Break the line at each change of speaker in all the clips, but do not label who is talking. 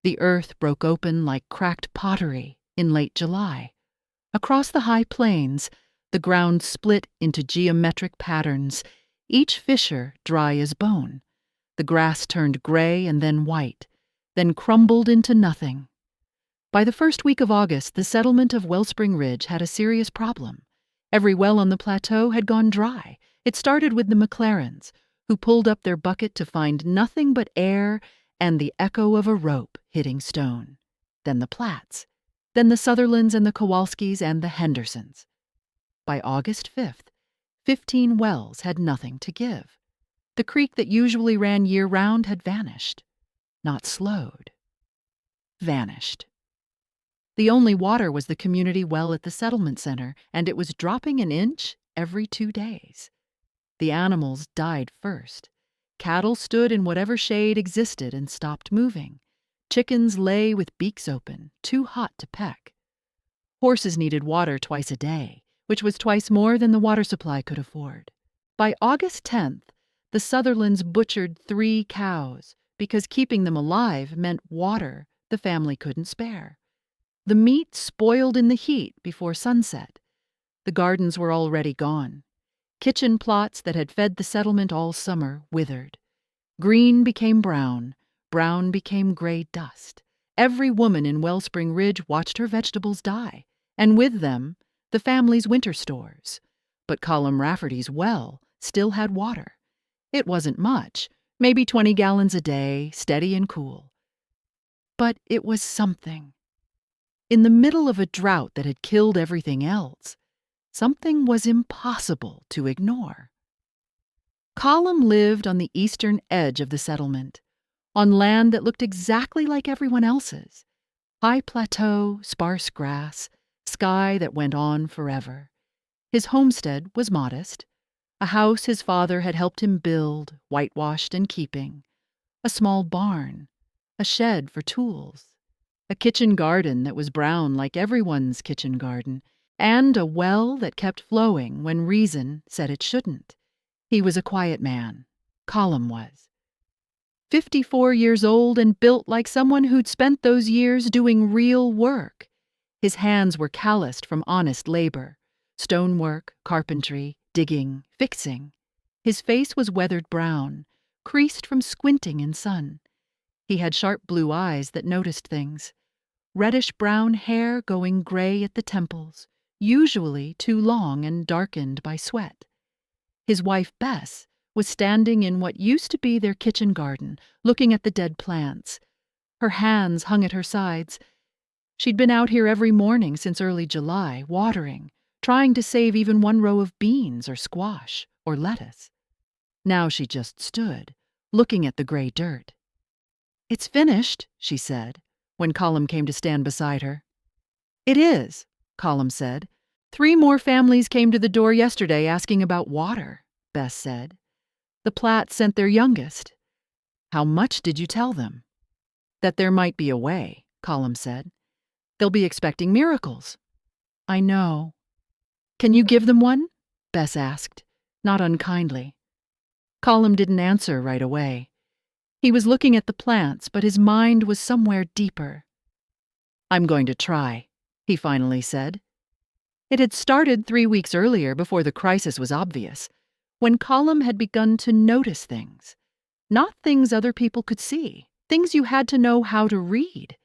The earth broke open like cracked pottery in late July. Across the high plains, the ground split into geometric patterns, each fissure dry as bone. The grass turned gray and then white, then crumbled into nothing. By the first week of August, the settlement of Wellspring Ridge had a serious problem. Every well on the plateau had gone dry. It started with the McLarens, who pulled up their bucket to find nothing but air and the echo of a rope hitting stone. Then the Platts. Then the Sutherlands and the Kowalskis and the Hendersons. By August 5th, 15 wells had nothing to give. The creek that usually ran year-round had vanished. Not slowed. Vanished. The only water was the community well at the settlement center, and it was dropping an inch every 2 days. The animals died first. Cattle stood in whatever shade existed and stopped moving. Chickens lay with beaks open, too hot to peck. Horses needed water twice a day, which was twice more than the water supply could afford. By August 10th, the Sutherlands butchered 3 cows because keeping them alive meant water the family couldn't spare. The meat spoiled in the heat before sunset. The gardens were already gone. Kitchen plots that had fed the settlement all summer withered. Green became brown. Brown became gray dust. Every woman in Wellspring Ridge watched her vegetables die, and with them, the family's winter stores. But Colm Rafferty's well still had water. It wasn't much, maybe 20 gallons a day, steady and cool. But it was something. In the middle of a drought that had killed everything else, something was impossible to ignore. Colm lived on the eastern edge of the settlement, on land that looked exactly like everyone else's. High plateau, sparse grass, sky that went on forever. His homestead was modest, a house his father had helped him build, whitewashed and keeping, a small barn, a shed for tools, a kitchen garden that was brown like everyone's kitchen garden, and a well that kept flowing when reason said it shouldn't. He was a quiet man. Colm was. 54 years old and built like someone who'd spent those years doing real work. His hands were calloused from honest labor, stonework, carpentry, digging, fixing. His face was weathered brown, creased from squinting in sun. He had sharp blue eyes that noticed things. Reddish-brown hair going gray at the temples, usually too long and darkened by sweat. His wife, Bess, was standing in what used to be their kitchen garden, looking at the dead plants. Her hands hung at her sides. She'd been out here every morning since early July, watering, trying to save even 1 row of beans or squash or lettuce. Now she just stood, looking at the gray dirt. "It's finished," she said, when Colm came to stand beside her. "It is," Colm said. "3 more families came to the door yesterday asking about water," Bess said. "The Platts sent their youngest." "How much did you tell them?" "That there might be a way," Colm said. "They'll be expecting miracles." "I know." "Can you give them one?" Bess asked, not unkindly. Colm didn't answer right away. He was looking at the plants, but his mind was somewhere deeper. "I'm going to try," he finally said. It had started 3 weeks earlier, before the crisis was obvious, when Colm had begun to notice things. Not things other people could see, things you had to know how to read.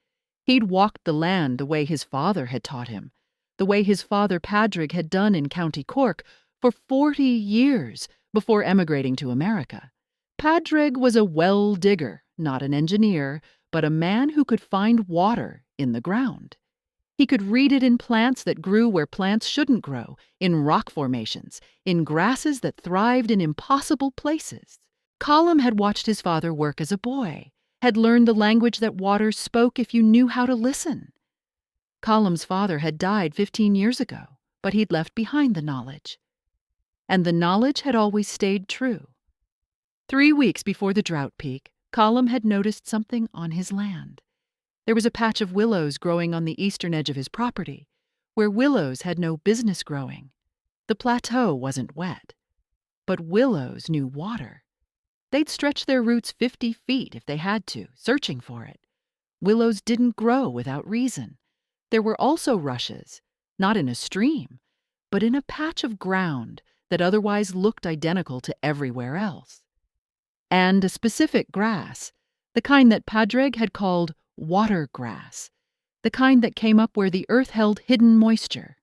He'd walked the land the way his father had taught him, the way his father Padraig had done in County Cork for 40 years before emigrating to America. Padraig was a well digger, not an engineer, but a man who could find water in the ground. He could read it in plants that grew where plants shouldn't grow, in rock formations, in grasses that thrived in impossible places. Colm had watched his father work as a boy, had learned the language that water spoke if you knew how to listen. Colm's father had died 15 years ago, but he'd left behind the knowledge. And the knowledge had always stayed true. 3 weeks before the drought peak, Colm had noticed something on his land. There was a patch of willows growing on the eastern edge of his property, where willows had no business growing. The plateau wasn't wet. But willows knew water. They'd stretch their roots 50 feet if they had to, searching for it. Willows didn't grow without reason. There were also rushes, not in a stream, but in a patch of ground that otherwise looked identical to everywhere else. And a specific grass, the kind that Padraig had called water grass, the kind that came up where the earth held hidden moisture.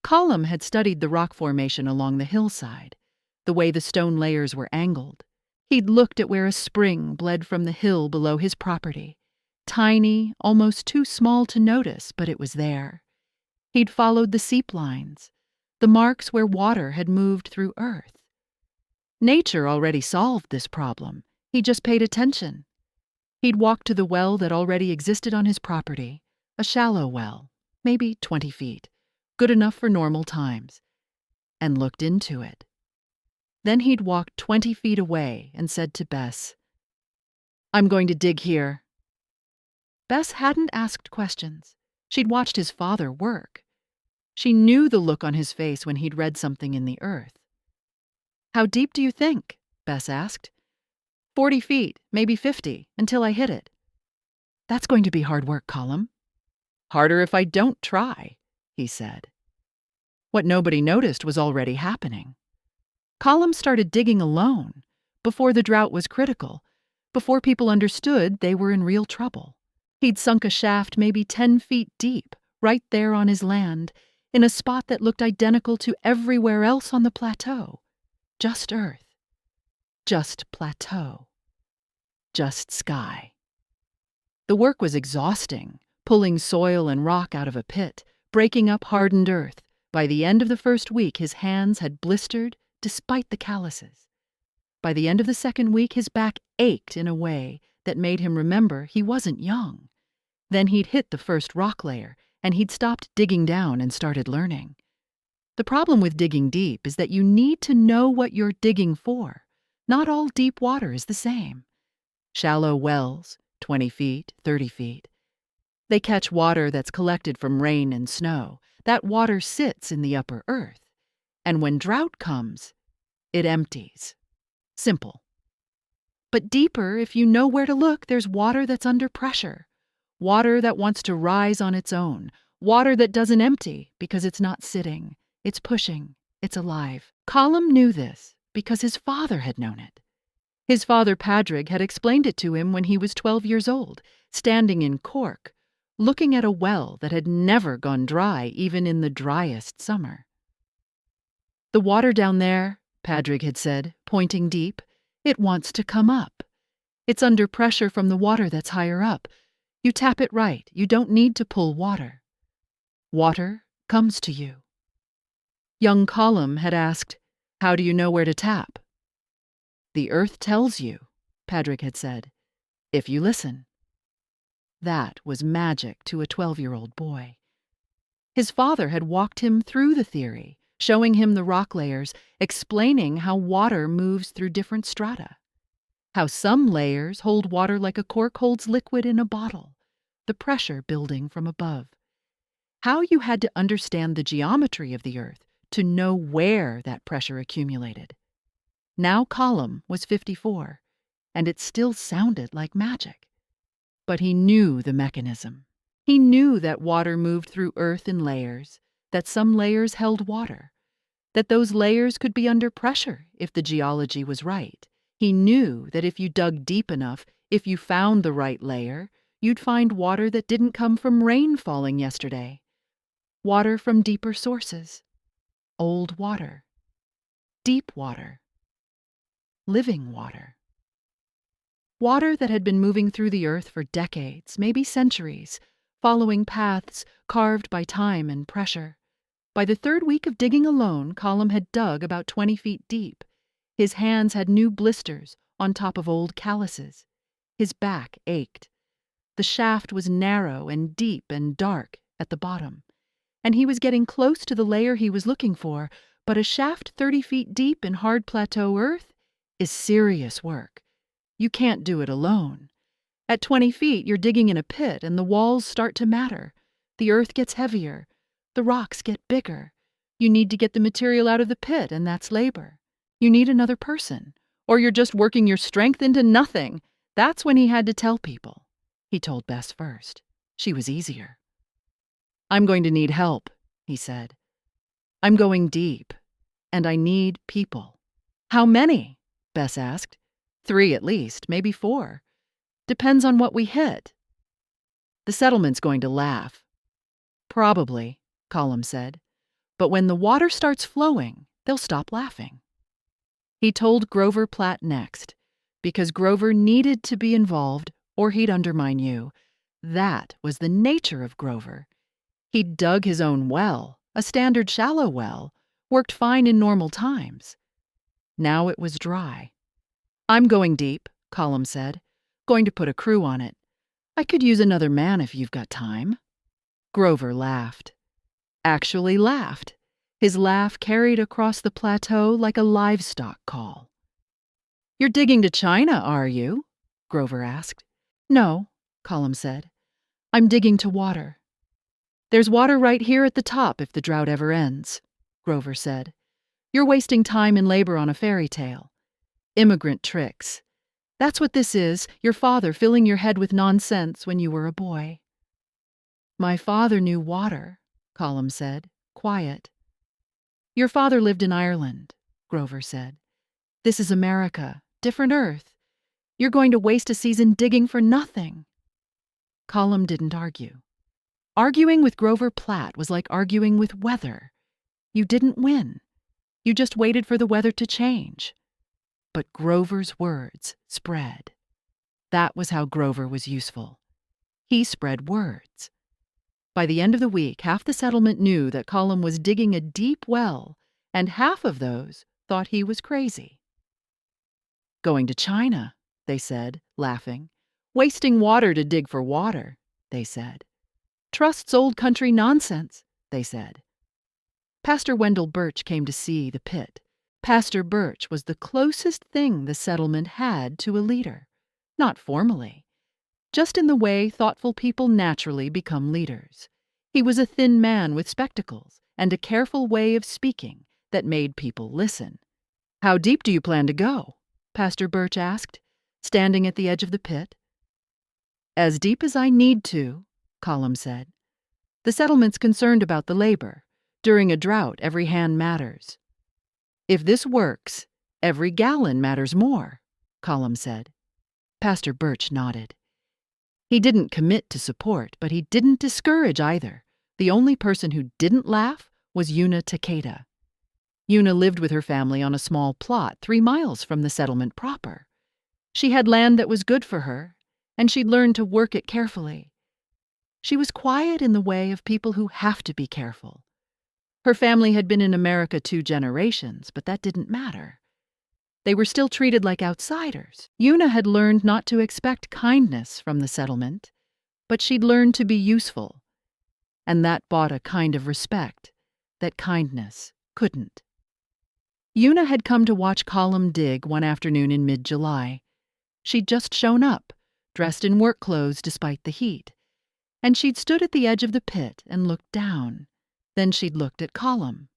Colm had studied the rock formation along the hillside, the way the stone layers were angled. He'd looked at where a spring bled from the hill below his property. Tiny, almost too small to notice, but it was there. He'd followed the seep lines, the marks where water had moved through earth. Nature already solved this problem. He just paid attention. He'd walked to the well that already existed on his property, a shallow well, maybe 20 feet, good enough for normal times, and looked into it. Then he'd walked 20 feet away and said to Bess, "I'm going to dig here." Bess hadn't asked questions. She'd watched his father work. She knew the look on his face when he'd read something in the earth. "How deep do you think?" Bess asked. 40 feet, maybe 50, until I hit it." "That's going to be hard work, Colm." "Harder if I don't try," he said. What nobody noticed was already happening. Colm started digging alone, before the drought was critical, before people understood they were in real trouble. He'd sunk a shaft maybe 10 feet deep, right there on his land, in a spot that looked identical to everywhere else on the plateau. Just earth. Just plateau. Just sky. The work was exhausting, pulling soil and rock out of a pit, breaking up hardened earth. By the end of the first week, his hands had blistered despite the calluses. By the end of the second week, his back ached in a way that made him remember he wasn't young. Then he'd hit the first rock layer, and he'd stopped digging down and started learning. The problem with digging deep is that you need to know what you're digging for. Not all deep water is the same. Shallow wells, 20 feet, 30 feet. They catch water that's collected from rain and snow. That water sits in the upper earth. And when drought comes, it empties. Simple. But deeper, if you know where to look, there's water that's under pressure. Water that wants to rise on its own. Water that doesn't empty because it's not sitting. It's pushing. It's alive. Colm knew this because his father had known it. His father, Padraig, had explained it to him when he was 12 years old, standing in Cork, looking at a well that had never gone dry even in the driest summer. "The water down there," Padraig had said, pointing deep, "it wants to come up. It's under pressure from the water that's higher up. You tap it right. You don't need to pull water. Water comes to you." Young Colm had asked, "How do you know where to tap?" "The earth tells you," Padraig had said, "if you listen." That was magic to a 12-year-old boy. His father had walked him through the theory, showing him the rock layers, explaining how water moves through different strata. How some layers hold water like a cork holds liquid in a bottle, the pressure building from above. How you had to understand the geometry of the earth to know where that pressure accumulated. Now Colm was 54, and it still sounded like magic. But he knew the mechanism. He knew that water moved through earth in layers, that some layers held water, that those layers could be under pressure if the geology was right. He knew that if you dug deep enough, if you found the right layer, you'd find water that didn't come from rain falling yesterday. Water from deeper sources. Old water. Deep water. Living water. Water that had been moving through the earth for decades, maybe centuries, following paths carved by time and pressure. By the third week of digging alone, Colm had dug about 20 feet deep. His hands had new blisters on top of old calluses. His back ached. The shaft was narrow and deep and dark at the bottom, and he was getting close to the layer he was looking for, but a shaft 30 feet deep in hard plateau earth is serious work. You can't do it alone. At 20 feet, you're digging in a pit and the walls start to matter. The earth gets heavier. The rocks get bigger. You need to get the material out of the pit, and that's labor. You need another person, or you're just working your strength into nothing. That's when he had to tell people. He told Bess first. She was easier. "I'm going to need help," he said. "I'm going deep, and I need people." "How many?" Bess asked. "3 at least, maybe 4. Depends on what we hit." "The settlement's going to laugh." "Probably," Colm said. "But when the water starts flowing, they'll stop laughing." He told Grover Platt next, because Grover needed to be involved or he'd undermine you. That was the nature of Grover. He'd dug his own well, a standard shallow well, worked fine in normal times. Now it was dry. "I'm going deep," Colm said. "Going to put a crew on it. I could use another man if you've got time." Grover laughed. Actually laughed. His laugh carried across the plateau like a livestock call. "You're digging to China, are you?" Grover asked. "No," Colm said. "I'm digging to water." "There's water right here at the top if the drought ever ends," Grover said. "You're wasting time and labor on a fairy tale. Immigrant tricks. That's what this is, your father filling your head with nonsense when you were a boy." "My father knew water," Colm said, quiet. "Your father lived in Ireland," Grover said. "This is America, different earth. You're going to waste a season digging for nothing." Colm didn't argue. Arguing with Grover Platt was like arguing with weather. You didn't win. You just waited for the weather to change. But Grover's words spread. That was how Grover was useful. He spread words. By the end of the week, half the settlement knew that Colm was digging a deep well, and half of those thought he was crazy. "Going to China," they said, laughing. "Wasting water to dig for water," they said. "Trusts old country nonsense," they said. Pastor Wendell Birch came to see the pit. Pastor Birch was the closest thing the settlement had to a leader. Not formally, just in the way thoughtful people naturally become leaders. He was a thin man with spectacles and a careful way of speaking that made people listen. "How deep do you plan to go?" Pastor Birch asked, standing at the edge of the pit. "As deep as I need to," Colm said. "The settlement's concerned about the labor. During a drought, every hand matters." "If this works, every gallon matters more," Colm said. Pastor Birch nodded. He didn't commit to support, but he didn't discourage either. The only person who didn't laugh was Una Takeda. Una lived with her family on a small plot 3 miles from the settlement proper. She had land that was good for her, and she'd learned to work it carefully. She was quiet in the way of people who have to be careful. Her family had been in America 2 generations, but that didn't matter. They were still treated like outsiders. Una had learned not to expect kindness from the settlement, but she'd learned to be useful. And that bought a kind of respect that kindness couldn't. Una had come to watch Colm dig one afternoon in mid-July. She'd just shown up, dressed in work clothes despite the heat, and she'd stood at the edge of the pit and looked down. Then she'd looked at Colm.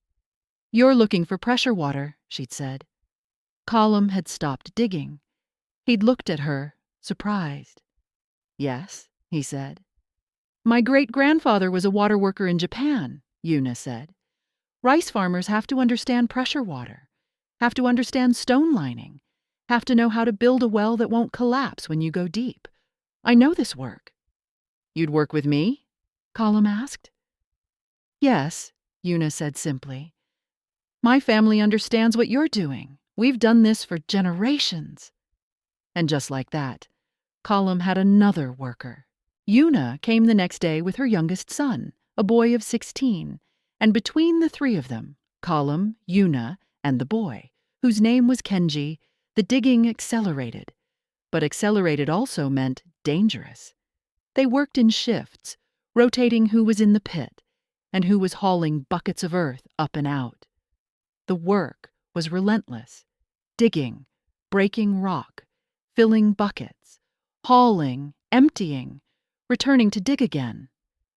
"You're looking for pressure water," she'd said. Colm had stopped digging. He'd looked at her, surprised. "Yes," he said. "My great-grandfather was a water worker in Japan," Una said. "Rice farmers have to understand pressure water, have to understand stone lining, have to know how to build a well that won't collapse when you go deep. I know this work." "You'd work with me?" Colm asked. "Yes," Una said simply. "My family understands what you're doing. We've done this for generations." And just like that, Colm had another worker. Una came the next day with her youngest son, a boy of 16, and between the 3 of them, Colm, Una, and the boy, whose name was Kenji, the digging accelerated. But accelerated also meant dangerous. They worked in shifts, rotating who was in the pit and who was hauling buckets of earth up and out. The work was relentless, digging, breaking rock, filling buckets, hauling, emptying, returning to dig again.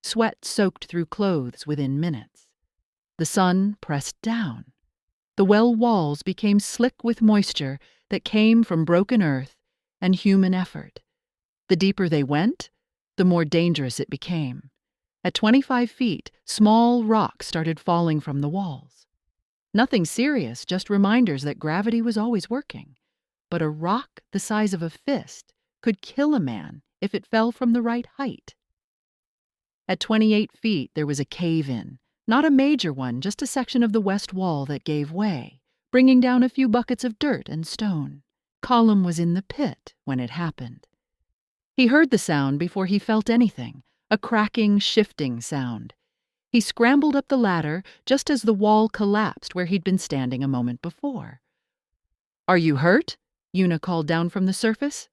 Sweat soaked through clothes within minutes. The sun pressed down. The well walls became slick with moisture that came from broken earth and human effort. The deeper they went, the more dangerous it became. At 25 feet, small rocks started falling from the walls. Nothing serious, just reminders that gravity was always working. But a rock the size of a fist could kill a man if it fell from the right height. At 28 feet, there was a cave-in. Not a major one, just a section of the west wall that gave way, bringing down a few buckets of dirt and stone. Colm was in the pit when it happened. He heard the sound before he felt anything, a cracking, shifting sound. He scrambled up the ladder just as the wall collapsed where he'd been standing a moment before. "Are you hurt?" Una called down from the surface.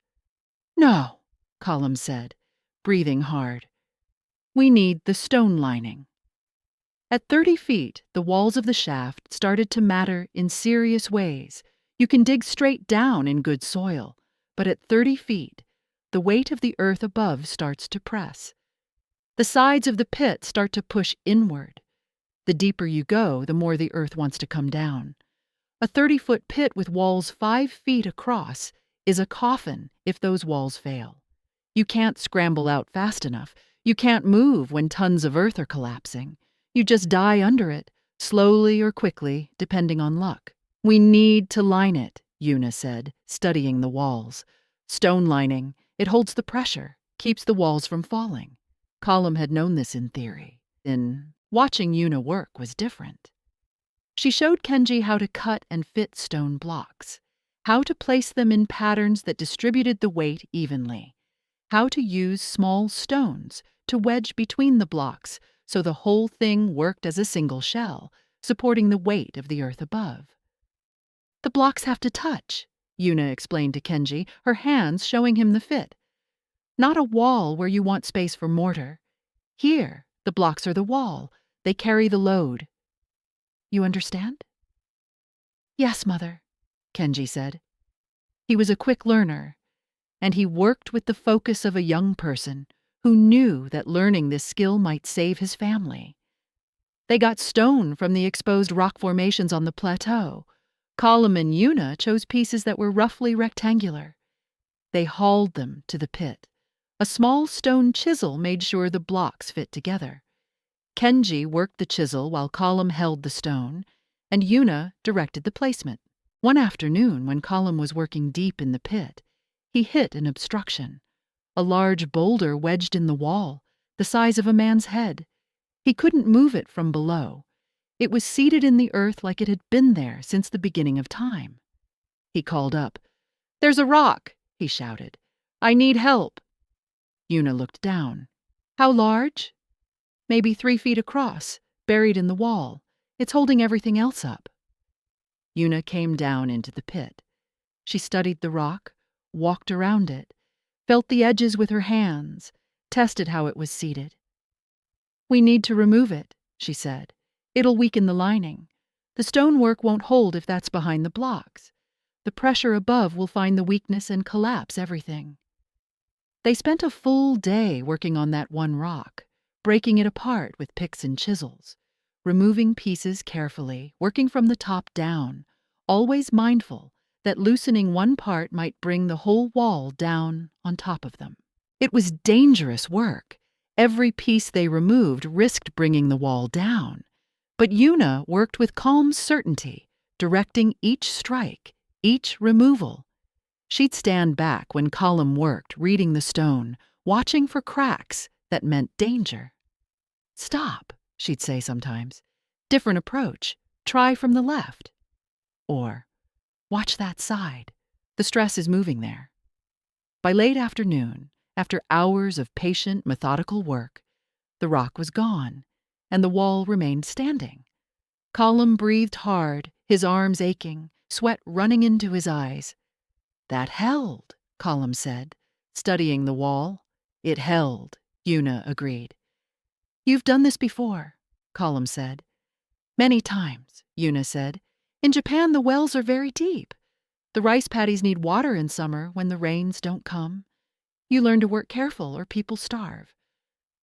"No," Colm said, breathing hard. "We need the stone lining." At 30 feet, the walls of the shaft started to matter in serious ways. You can dig straight down in good soil, but at 30 feet, the weight of the earth above starts to press. The sides of the pit start to push inward. The deeper you go, the more the earth wants to come down. A 30-foot pit with walls 5 feet across is a coffin if those walls fail. You can't scramble out fast enough. You can't move when tons of earth are collapsing. You just die under it, slowly or quickly, depending on luck. "We need to line it," Una said, studying the walls. "Stone lining, it holds the pressure, keeps the walls from falling." Colm had known this in theory. Watching Una work was different. She showed Kenji how to cut and fit stone blocks, how to place them in patterns that distributed the weight evenly, how to use small stones to wedge between the blocks so the whole thing worked as a single shell, supporting the weight of the earth above. "The blocks have to touch," Una explained to Kenji, her hands showing him the fit. "Not a wall where you want space for mortar. Here, the blocks are the wall. They carry the load. You understand?" "Yes, Mother," Kenji said. He was a quick learner, and he worked with the focus of a young person who knew that learning this skill might save his family. They got stone from the exposed rock formations on the plateau. Colm and Una chose pieces that were roughly rectangular. They hauled them to the pit. A small stone chisel made sure the blocks fit together. Kenji worked the chisel while Colm held the stone, and Una directed the placement. One afternoon, when Colm was working deep in the pit, he hit an obstruction. A large boulder wedged in the wall, the size of a man's head. He couldn't move it from below. It was seated in the earth like it had been there since the beginning of time. He called up. "There's a rock," he shouted. "I need help." Una looked down. "How large?" "Maybe 3 feet across, buried in the wall. It's holding everything else up." Una came down into the pit. She studied the rock, walked around it, felt the edges with her hands, tested how it was seated. "We need to remove it," she said. "It'll weaken the lining. The stonework won't hold if that's behind the blocks. The pressure above will find the weakness and collapse everything." They spent a full day working on that one rock, breaking it apart with picks and chisels, removing pieces carefully, working from the top down, always mindful that loosening one part might bring the whole wall down on top of them. It was dangerous work. Every piece they removed risked bringing the wall down. But Una worked with calm certainty, directing each strike, each removal. She'd stand back when Colm worked, reading the stone, watching for cracks that meant danger. "Stop," she'd say sometimes. "Different approach. Try from the left." Or, "Watch that side. The stress is moving there." By late afternoon, after hours of patient, methodical work, the rock was gone, and the wall remained standing. Colm breathed hard, his arms aching, sweat running into his eyes. "That held," Colm said, studying the wall. "It held," Una agreed. "You've done this before," Colm said. "Many times," Una said. "In Japan, the wells are very deep. The rice paddies need water in summer when the rains don't come. You learn to work careful or people starve.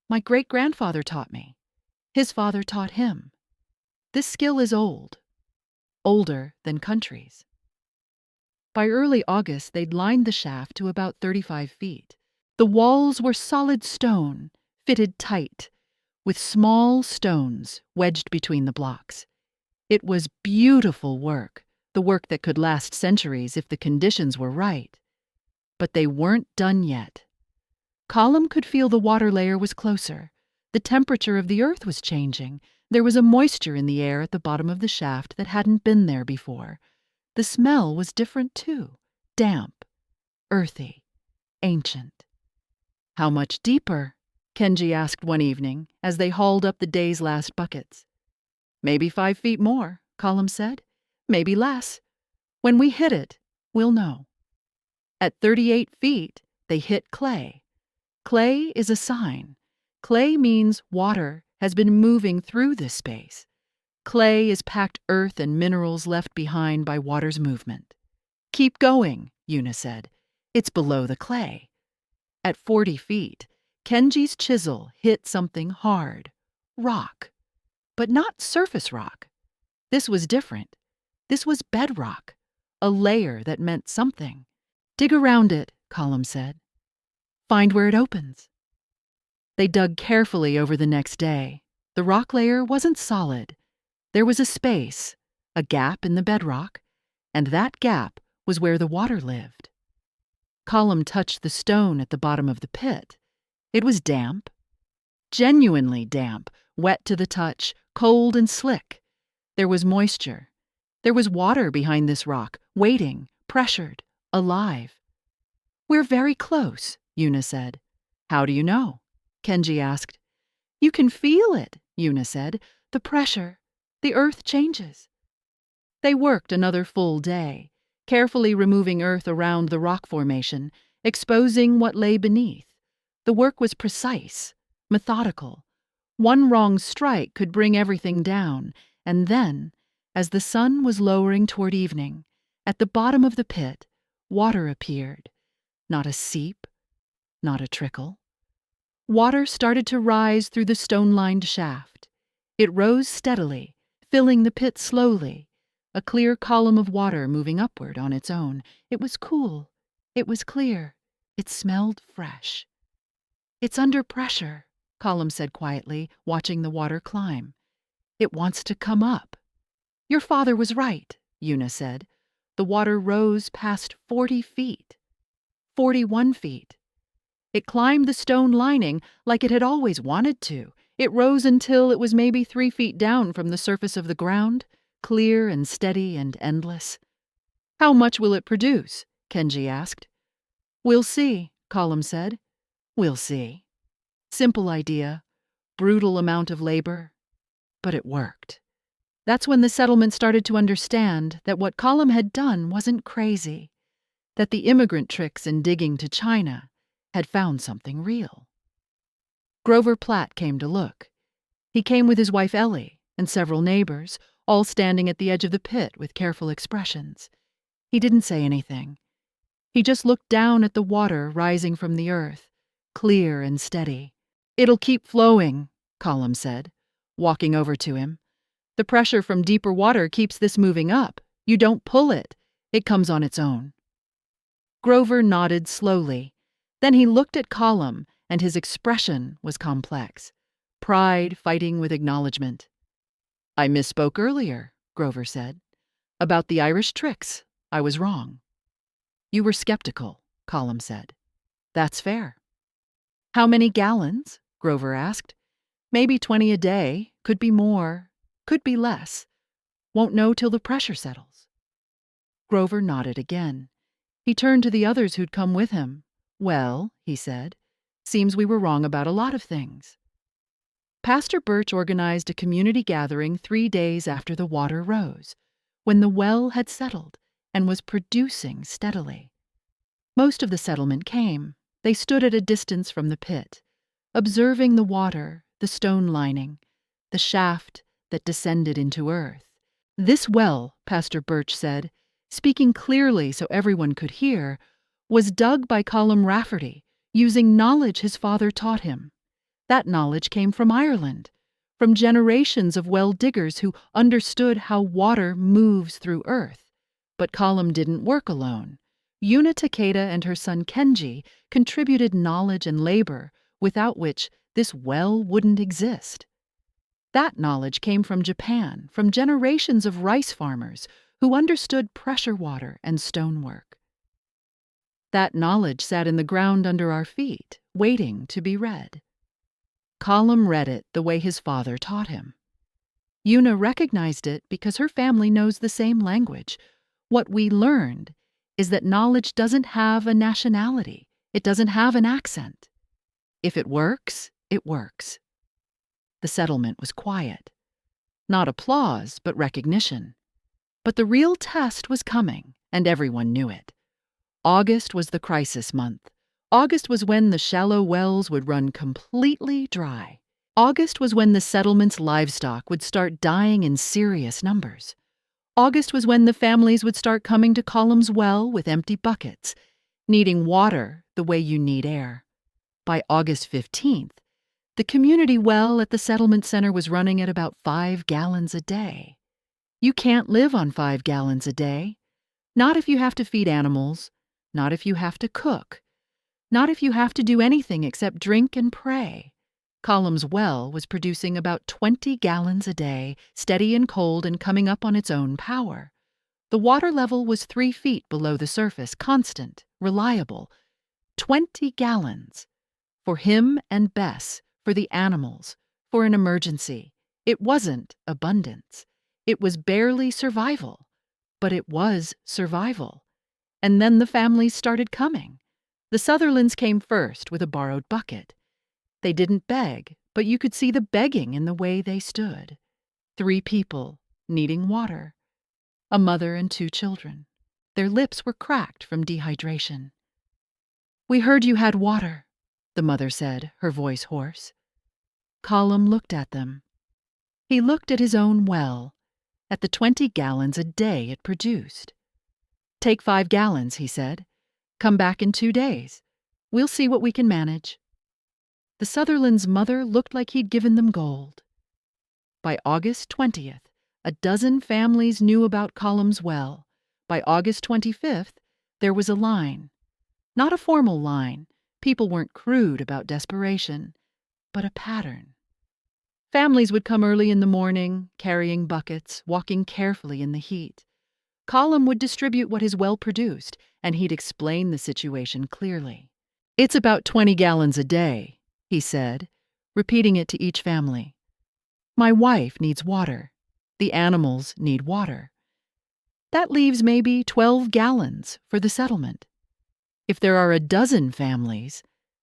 My great-grandfather taught me. His father taught him. This skill is old, older than countries." By early August, they'd lined the shaft to about 35 feet. The walls were solid stone, fitted tight, with small stones wedged between the blocks. It was beautiful work, the work that could last centuries if the conditions were right. But they weren't done yet. Colm could feel the water layer was closer. The temperature of the earth was changing. There was a moisture in the air at the bottom of the shaft that hadn't been there before. The smell was different too, damp, earthy, ancient. "How much deeper?" Kenji asked one evening as they hauled up the day's last buckets. "Maybe 5 feet more," Colm said. "Maybe less. When we hit it, we'll know." At 38 feet, they hit clay. Clay is a sign. Clay means water has been moving through this space. Clay is packed earth and minerals left behind by water's movement. "Keep going," Una said. "It's below the clay." At 40 feet, Kenji's chisel hit something hard. Rock. But not surface rock. This was different. This was bedrock. A layer that meant something. "Dig around it," Colm said. "Find where it opens." They dug carefully over the next day. The rock layer wasn't solid. There was a space, a gap in the bedrock, and that gap was where the water lived. Colm touched the stone at the bottom of the pit. It was damp. Genuinely damp, wet to the touch, cold and slick. There was moisture. There was water behind this rock, waiting, pressured, alive. "We're very close," Una said. "How do you know?" Kenji asked. "You can feel it," Una said. "The pressure. The earth changes." They worked another full day, carefully removing earth around the rock formation, exposing what lay beneath. The work was precise, methodical. One wrong strike could bring everything down, and then, as the sun was lowering toward evening, at the bottom of the pit, water appeared. Not a seep, not a trickle. Water started to rise through the stone-lined shaft. It rose steadily, filling the pit slowly, a clear column of water moving upward on its own. It was cool. It was clear. It smelled fresh. "It's under pressure," Colm said quietly, watching the water climb. "It wants to come up." "Your father was right," Una said. The water rose past 40 feet. 41 feet. It climbed the stone lining like it had always wanted to. It rose until it was maybe 3 feet down from the surface of the ground, clear and steady and endless. "How much will it produce?" Kenji asked. "We'll see," Colm said. "We'll see." Simple idea, brutal amount of labor, but it worked. That's when the settlement started to understand that what Colm had done wasn't crazy, that the immigrant tricks in digging to China had found something real. Grover Platt came to look. He came with his wife Ellie and several neighbors, all standing at the edge of the pit with careful expressions. He didn't say anything. He just looked down at the water rising from the earth, clear and steady. "It'll keep flowing," Colm said, walking over to him. "The pressure from deeper water keeps this moving up. You don't pull it. It comes on its own." Grover nodded slowly. Then he looked at Colm, and his expression was complex. Pride fighting with acknowledgement. "I misspoke earlier," Grover said. "About the Irish tricks, I was wrong." "You were skeptical," Colm said. "That's fair." "How many gallons?" Grover asked. "Maybe 20 a day, could be more, could be less. Won't know till the pressure settles." Grover nodded again. He turned to the others who'd come with him. "Well," he said, "seems we were wrong about a lot of things." Pastor Birch organized a community gathering 3 days after the water rose, when the well had settled and was producing steadily. Most of the settlement came. They stood at a distance from the pit, observing the water, the stone lining, the shaft that descended into earth. "This well," Pastor Birch said, speaking clearly so everyone could hear, was dug by Colm Rafferty, using knowledge his father taught him. That knowledge came from Ireland, from generations of well diggers who understood how water moves through earth. But Colm didn't work alone. Una Takeda and her son Kenji contributed knowledge and labor without which this well wouldn't exist. That knowledge came from Japan, from generations of rice farmers who understood pressure water and stonework. That knowledge sat in the ground under our feet, waiting to be read. Colm read it the way his father taught him. Una recognized it because her family knows the same language. What we learned is that knowledge doesn't have a nationality. It doesn't have an accent. If it works, it works. The settlement was quiet. Not applause, but recognition. But the real test was coming, and everyone knew it. August was the crisis month. August was when the shallow wells would run completely dry. August was when the settlement's livestock would start dying in serious numbers. August was when the families would start coming to Colm's well with empty buckets, needing water the way you need air. By August 15th, the community well at the settlement center was running at about 5 gallons a day. You can't live on 5 gallons a day. Not if you have to feed animals, not if you have to cook, not if you have to do anything except drink and pray. Colm's well was producing about 20 gallons a day, steady and cold and coming up on its own power. The water level was 3 feet below the surface, constant, reliable. 20 gallons. For him and Bess, for the animals, for an emergency. It wasn't abundance. It was barely survival. But it was survival. And then the families started coming. The Sutherlands came first with a borrowed bucket. They didn't beg, but you could see the begging in the way they stood. 3 people needing water. A mother and 2 children. Their lips were cracked from dehydration. "We heard you had water," the mother said, her voice hoarse. Colm looked at them. He looked at his own well, at the 20 gallons a day it produced. "Take 5 gallons," he said. "Come back in 2 days. We'll see what we can manage." The Sutherlands' mother looked like he'd given them gold. By August 20th, a dozen families knew about Colm's well. By August 25th, there was a line. Not a formal line. People weren't crude about desperation, but a pattern. Families would come early in the morning, carrying buckets, walking carefully in the heat. Colm would distribute what his well produced, and he'd explain the situation clearly. "It's about 20 gallons a day," he said, repeating it to each family. "My wife needs water. The animals need water. That leaves maybe 12 gallons for the settlement. If there are a dozen families,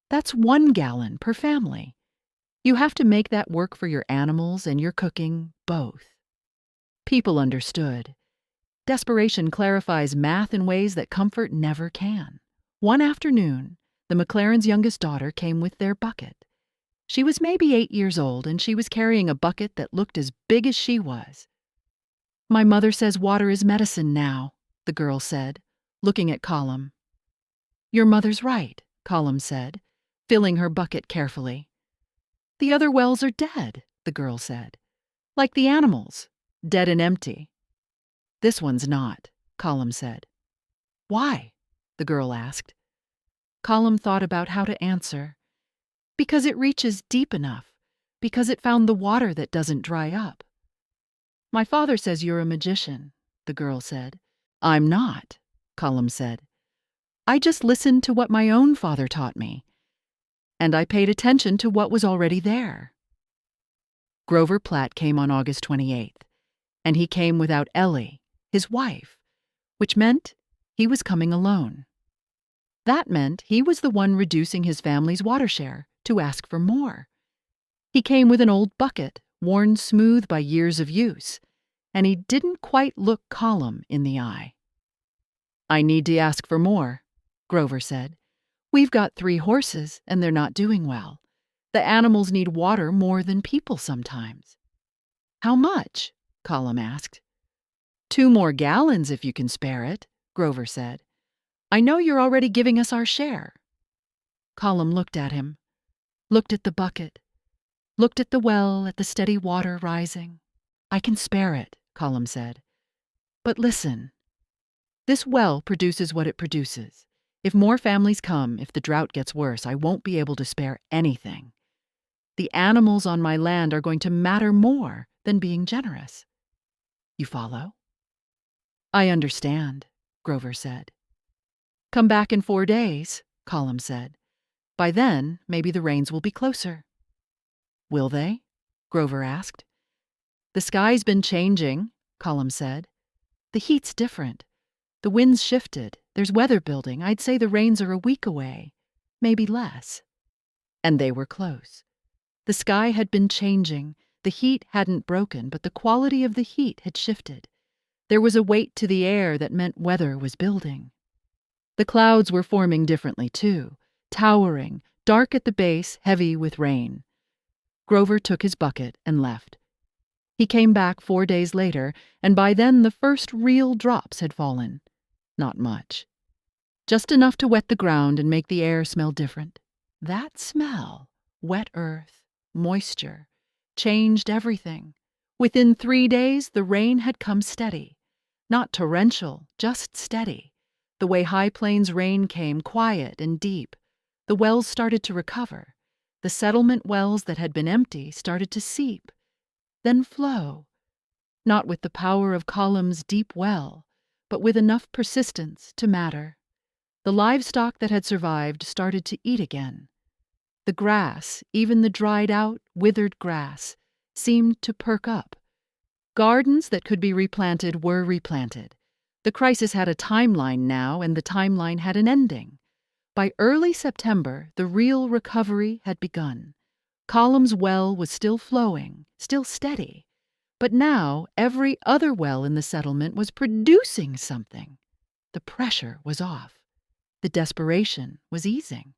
that's 1 gallon per family. You have to make that work for your animals and your cooking, both." People understood. Desperation clarifies math in ways that comfort never can. One afternoon, the McLaren's youngest daughter came with their bucket. She was maybe 8 years old, and she was carrying a bucket that looked as big as she was. "My mother says water is medicine now," the girl said, looking at Colm. "Your mother's right," Colm said, filling her bucket carefully. "The other wells are dead," the girl said. "Like the animals, dead and empty." "This one's not," Colm said. "Why?" the girl asked. Colm thought about how to answer. "Because it reaches deep enough. Because it found the water that doesn't dry up." "My father says you're a magician," the girl said. "I'm not," Colm said. "I just listened to what my own father taught me. And I paid attention to what was already there." Grover Platt came on August 28th, and he came without Ellie, his wife, which meant he was coming alone. That meant he was the one reducing his family's water share to ask for more. He came with an old bucket, worn smooth by years of use, and he didn't quite look Colm in the eye. "I need to ask for more," Grover said. "We've got 3 horses, and they're not doing well. The animals need water more than people sometimes." "How much?" Colm asked. 2 more gallons if you can spare it," Grover said. "I know you're already giving us our share." Colm looked at him, looked at the bucket, looked at the well, at the steady water rising. "I can spare it," Colm said. "But listen, This well produces what it produces. If more families come, if the drought gets worse, I won't be able to spare anything. The animals on my land are going to matter more than being generous. You follow? I understand, Grover said. Come back in 4 days, Colm said. By then, maybe the rains will be closer. Will they? Grover asked. The sky's been changing, Colm said. The heat's different. The wind's shifted. There's weather building. I'd say the rains are a week away, maybe less. And they were close. The sky had been changing. The heat hadn't broken, but the quality of the heat had shifted. There was a weight to the air that meant weather was building. The clouds were forming differently, too, towering, dark at the base, heavy with rain. Grover took his bucket and left. He came back 4 days later, and by then the first real drops had fallen. Not much. Just enough to wet the ground and make the air smell different. That smell, wet earth, moisture, changed everything. Within 3 days, the rain had come steady. Not torrential, just steady. The way high plains rain came, quiet and deep. The wells started to recover. The settlement wells that had been empty started to seep, then flow. Not with the power of Colm's deep well, but with enough persistence to matter. The livestock that had survived started to eat again. The grass, even the dried-out, withered grass, seemed to perk up. Gardens that could be replanted were replanted. The crisis had a timeline now, and the timeline had an ending. By early September, the real recovery had begun. Colm's well was still flowing, still steady. But now every other well in the settlement was producing something. The pressure was off. The desperation was easing.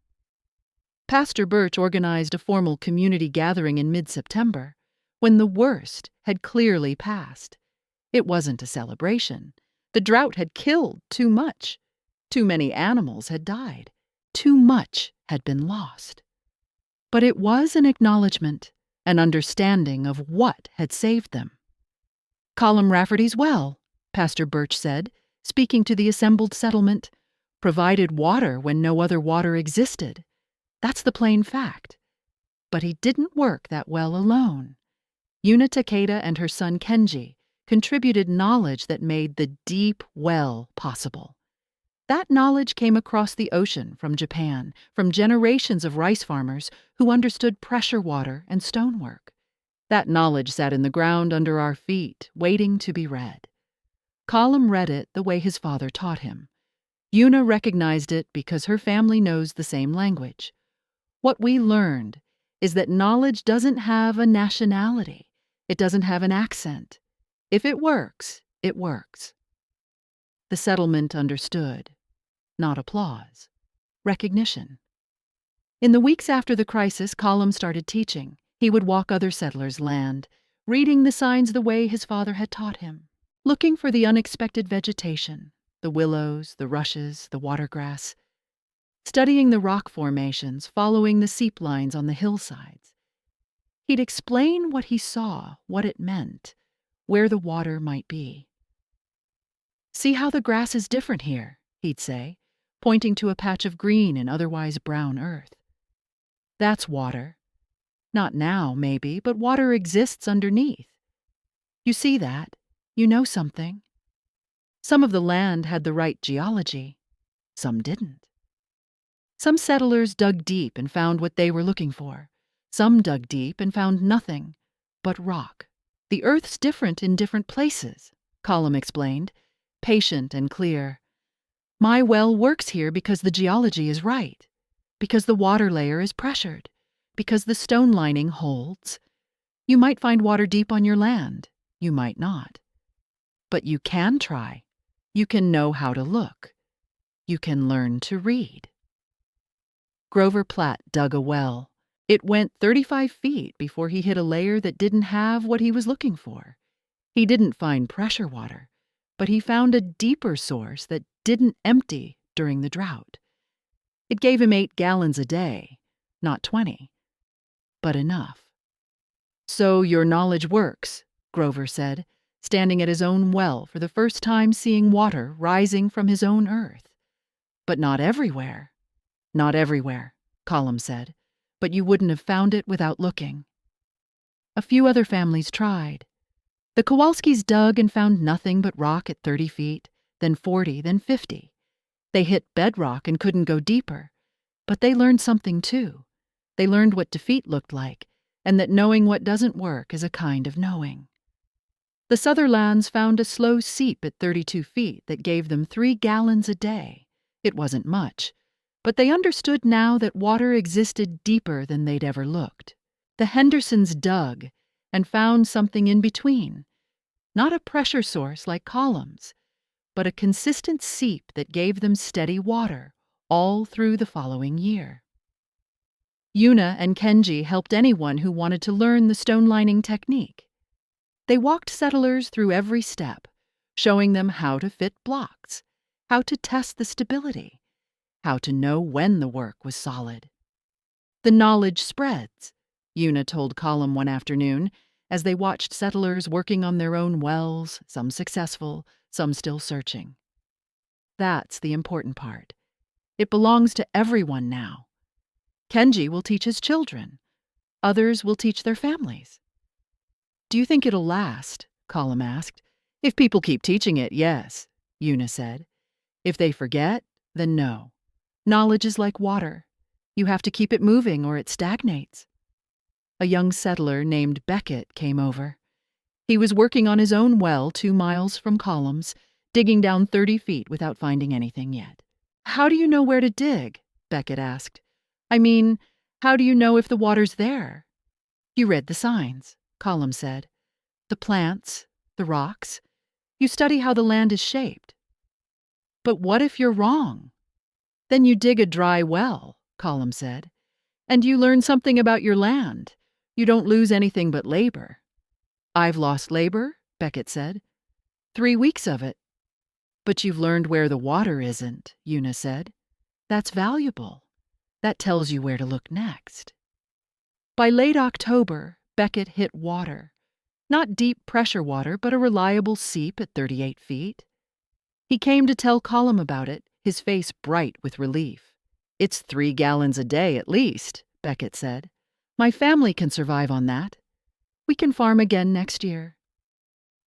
Pastor Birch organized a formal community gathering in mid-September, when the worst had clearly passed. It wasn't a celebration. The drought had killed too much. Too many animals had died. Too much had been lost. But it was an acknowledgement, an understanding of what had saved them. Colm Rafferty's well, Pastor Birch said, speaking to the assembled settlement, provided water when no other water existed. That's the plain fact. But he didn't work that well alone. Una Takeda and her son Kenji contributed knowledge that made the deep well possible. That knowledge came across the ocean from Japan, from generations of rice farmers who understood pressure water and stonework. That knowledge sat in the ground under our feet, waiting to be read. Colm read it the way his father taught him. Una recognized it because her family knows the same language. What we learned is that knowledge doesn't have a nationality. It doesn't have an accent. If it works, it works. The settlement understood. Not applause. Recognition. In the weeks after the crisis, Colm started teaching. He would walk other settlers' land, reading the signs the way his father had taught him, looking for the unexpected vegetation, the willows, the rushes, the watergrass, studying the rock formations, following the seep lines on the hillsides. He'd explain what he saw, what it meant, where the water might be. See how the grass is different here, he'd say, pointing to a patch of green and otherwise brown earth. That's water. Not now, maybe, but water exists underneath. You see that? You know something. Some of the land had the right geology. Some didn't. Some settlers dug deep and found what they were looking for. Some dug deep and found nothing but rock. The earth's different in different places, Colm explained, patient and clear. My well works here because the geology is right, because the water layer is pressured, because the stone lining holds. You might find water deep on your land. You might not. But you can try. You can know how to look. You can learn to read. Grover Platt dug a well. It went 35 feet before he hit a layer that didn't have what he was looking for. He didn't find pressure water, but he found a deeper source that didn't empty during the drought. It gave him 8 gallons a day, not 20, but enough. So your knowledge works, Grover said, standing at his own well for the first time seeing water rising from his own earth. But not everywhere. Not everywhere, Colm said, but you wouldn't have found it without looking. A few other families tried. The Kowalskis dug and found nothing but rock at 30 feet, then 40, then 50. They hit bedrock and couldn't go deeper. But they learned something too. They learned what defeat looked like, and that knowing what doesn't work is a kind of knowing. The Sutherlands found a slow seep at 32 feet that gave them 3 gallons a day. It wasn't much, but they understood now that water existed deeper than they'd ever looked. The Hendersons dug and found something in between. Not a pressure source like Colm's, but a consistent seep that gave them steady water all through the following year. Una and Kenji helped anyone who wanted to learn the stone lining technique. They walked settlers through every step, showing them how to fit blocks, how to test the stability, how to know when the work was solid. The knowledge spreads, Una told Colm one afternoon as they watched settlers working on their own wells, some successful, some still searching. That's the important part. It belongs to everyone now. Kenji will teach his children. Others will teach their families. Do you think it'll last? Colm asked. If people keep teaching it, yes, Una said. If they forget, then no. Knowledge is like water. You have to keep it moving or it stagnates. A young settler named Beckett came over. He was working on his own well 2 miles from Colm's, digging down 30 feet without finding anything yet. How do you know where to dig? Beckett asked. I mean, how do you know if the water's there? You read the signs, Colm said. The plants, the rocks. You study how the land is shaped. But what if you're wrong? Then you dig a dry well, Colm said, and you learn something about your land. You don't lose anything but labor. I've lost labor, Beckett said. 3 weeks of it. But you've learned where the water isn't, Una said. That's valuable. That tells you where to look next. By late October, Beckett hit water. Not deep pressure water, but a reliable seep at 38 feet. He came to tell Colm about it, his face bright with relief. It's 3 gallons a day at least, Beckett said. My family can survive on that. We can farm again next year.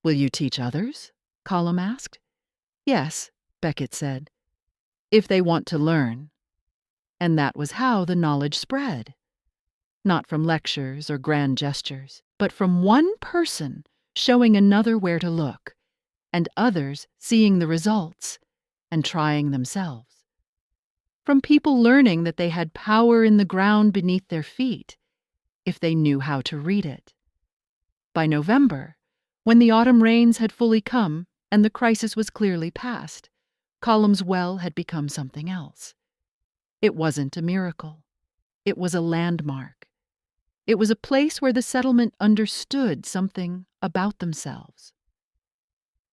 Will you teach others? Colm asked. Yes, Beckett said, if they want to learn. And that was how the knowledge spread. Not from lectures or grand gestures, but from one person showing another where to look, and others seeing the results and trying themselves. From people learning that they had power in the ground beneath their feet, if they knew how to read it. By November, when the autumn rains had fully come and the crisis was clearly past, Colm's well had become something else. It wasn't a miracle. It was a landmark. It was a place where the settlement understood something about themselves.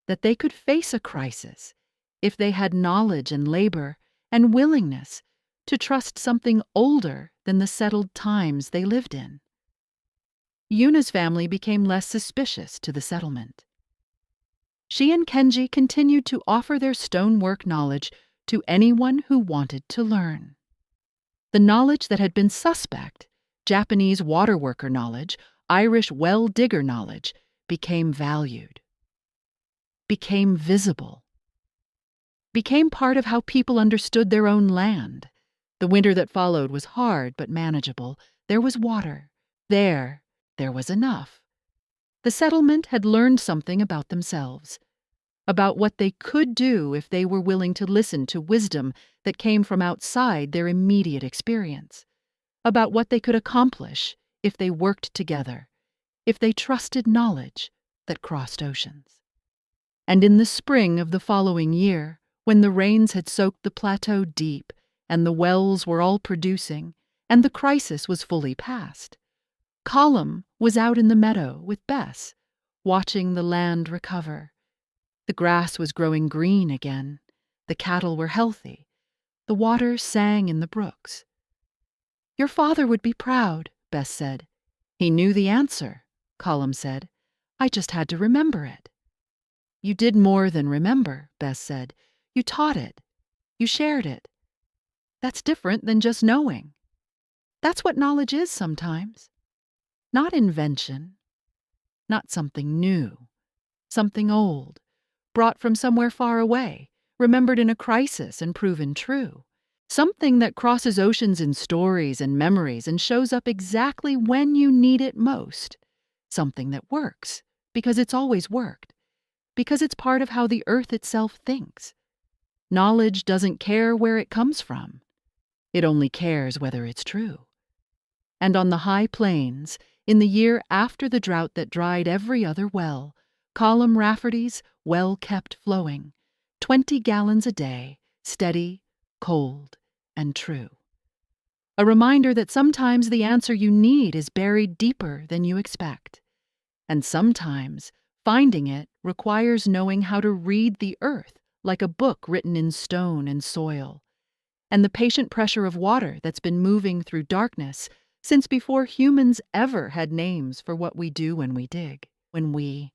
That they could face a crisis if they had knowledge and labor and willingness to trust something older than the settled times they lived in. Una's family became less suspicious to the settlement. She and Kenji continued to offer their stonework knowledge to anyone who wanted to learn. The knowledge that had been suspect, Japanese waterworker knowledge, Irish well digger knowledge, became valued, became visible, became part of how people understood their own land. The winter that followed was hard but manageable. There was water. There was enough. The settlement had learned something about themselves, about what they could do if they were willing to listen to wisdom that came from outside their immediate experience, about what they could accomplish if they worked together, if they trusted knowledge that crossed oceans. And in the spring of the following year, when the rains had soaked the plateau deep and the wells were all producing and the crisis was fully past, Colm was out in the meadow with Bess, watching the land recover. The grass was growing green again. The cattle were healthy. The water sang in the brooks. Your father would be proud, Bess said. He knew the answer, Colm said. I just had to remember it. You did more than remember, Bess said. You taught it. You shared it. That's different than just knowing. That's what knowledge is sometimes. Not invention. Not something new. Something old. Brought from somewhere far away. Remembered in a crisis and proven true. Something that crosses oceans in stories and memories and shows up exactly when you need it most. Something that works, because it's always worked. Because it's part of how the earth itself thinks. Knowledge doesn't care where it comes from. It only cares whether it's true. And on the high plains, in the year after the drought that dried every other well, Colm Rafferty's well kept flowing, 20 gallons a day, steady, cold, and true. A reminder that sometimes the answer you need is buried deeper than you expect. And sometimes finding it requires knowing how to read the earth like a book written in stone and soil, and the patient pressure of water that's been moving through darkness since before humans ever had names for what we do when we dig, when we